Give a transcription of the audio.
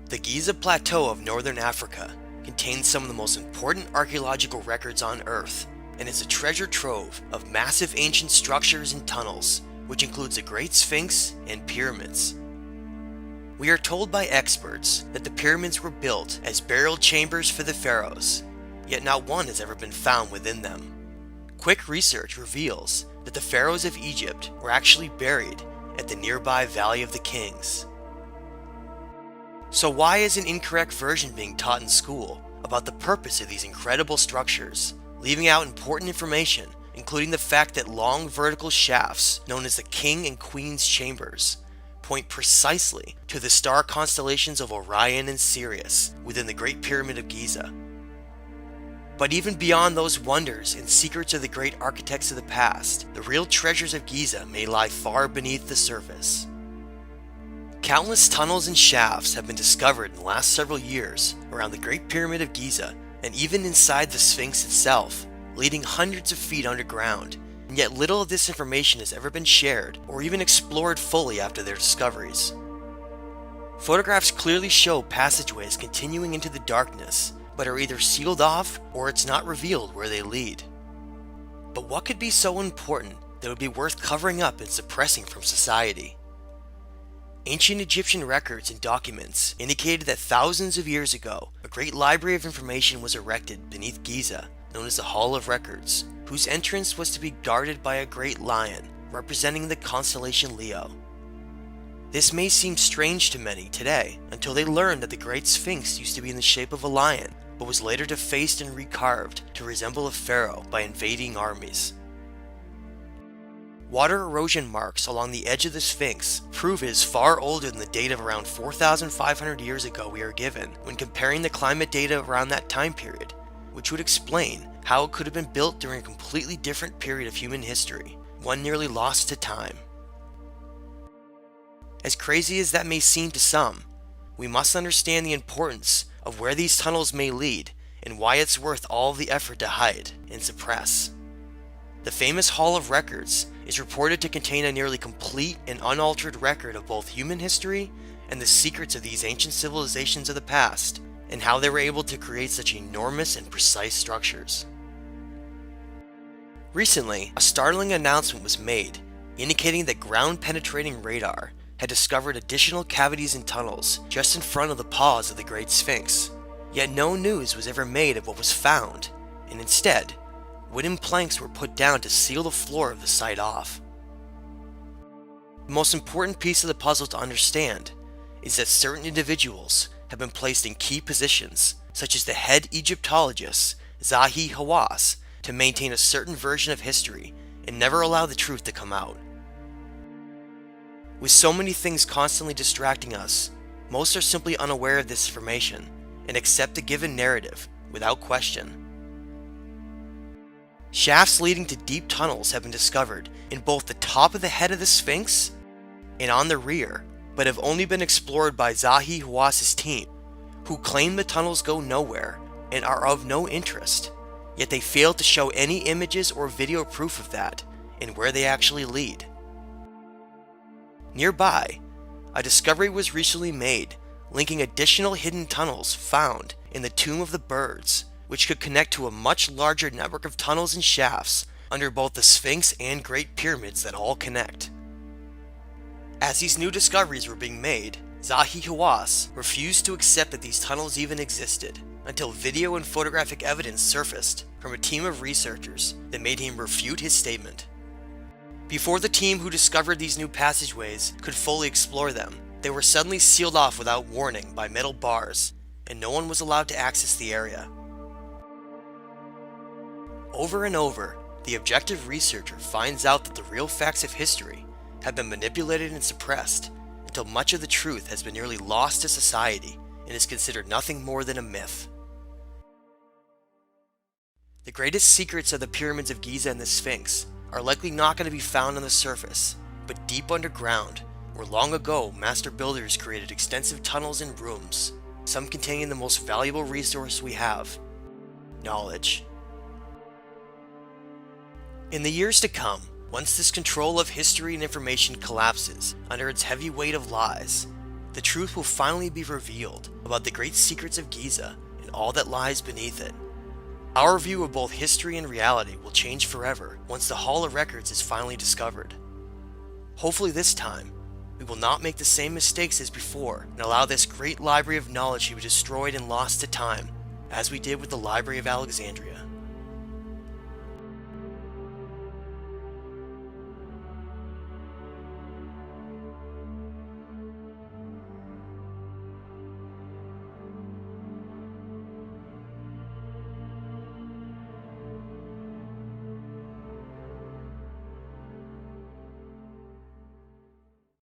The Giza Plateau of northern Africa contains some of the most important archaeological records on Earth, and is a treasure trove of massive ancient structures and tunnels, which includes the Great Sphinx and pyramids. We are told by experts that the pyramids were built as burial chambers for the pharaohs, yet not one has ever been found within them. Quick research reveals that the pharaohs of Egypt were actually buried at the nearby Valley of the Kings. So why is an incorrect version being taught in school about the purpose of these incredible structures, leaving out important information, including the fact that long vertical shafts, known as the King and Queen's Chambers, point precisely to the star constellations of Orion and Sirius within the Great Pyramid of Giza? But even beyond those wonders and secrets of the great architects of the past, the real treasures of Giza may lie far beneath the surface. Countless tunnels and shafts have been discovered in the last several years around the Great Pyramid of Giza, and even inside the Sphinx itself, leading hundreds of feet underground, and yet little of this information has ever been shared or even explored fully after their discoveries. Photographs clearly show passageways continuing into the darkness, but are either sealed off or it's not revealed where they lead. But what could be so important that would be worth covering up and suppressing from society? Ancient Egyptian records and documents indicated that thousands of years ago, a great library of information was erected beneath Giza, known as the Hall of Records, whose entrance was to be guarded by a great lion, representing the constellation Leo. This may seem strange to many today, until they learn that the Great Sphinx used to be in the shape of a lion, but was later defaced and recarved to resemble a pharaoh by invading armies. Water erosion marks along the edge of the Sphinx prove it is far older than the date of around 4,500 years ago we are given when comparing the climate data around that time period, which would explain how it could have been built during a completely different period of human history, one nearly lost to time. As crazy as that may seem to some, we must understand the importance of where these tunnels may lead and why it's worth all the effort to hide and suppress. The famous Hall of Records is reported to contain a nearly complete and unaltered record of both human history and the secrets of these ancient civilizations of the past, and how they were able to create such enormous and precise structures. Recently, a startling announcement was made, indicating that ground-penetrating radar had discovered additional cavities and tunnels just in front of the paws of the Great Sphinx. Yet no news was ever made of what was found, and instead, wooden planks were put down to seal the floor of the site off. The most important piece of the puzzle to understand is that certain individuals have been placed in key positions, such as the head Egyptologist, Zahi Hawass, to maintain a certain version of history and never allow the truth to come out. With so many things constantly distracting us, most are simply unaware of this information and accept a given narrative without question. Shafts leading to deep tunnels have been discovered in both the top of the head of the Sphinx and on the rear, but have only been explored by Zahi Hawass's team, who claim the tunnels go nowhere and are of no interest, yet they fail to show any images or video proof of that and where they actually lead. Nearby, a discovery was recently made linking additional hidden tunnels found in the Tomb of the Birds, which could connect to a much larger network of tunnels and shafts under both the Sphinx and Great Pyramids that all connect. As these new discoveries were being made, Zahi Hawass refused to accept that these tunnels even existed, until video and photographic evidence surfaced from a team of researchers that made him refute his statement. Before the team who discovered these new passageways could fully explore them, they were suddenly sealed off without warning by metal bars, and no one was allowed to access the area. Over and over, the objective researcher finds out that the real facts of history have been manipulated and suppressed until much of the truth has been nearly lost to society and is considered nothing more than a myth. The greatest secrets of the pyramids of Giza and the Sphinx are likely not going to be found on the surface, but deep underground, where long ago master builders created extensive tunnels and rooms, some containing the most valuable resource we have: knowledge. In the years to come, once this control of history and information collapses under its heavy weight of lies, the truth will finally be revealed about the great secrets of Giza and all that lies beneath it. Our view of both history and reality will change forever once the Hall of Records is finally discovered. Hopefully this time, we will not make the same mistakes as before and allow this great library of knowledge to be destroyed and lost to time, as we did with the Library of Alexandria.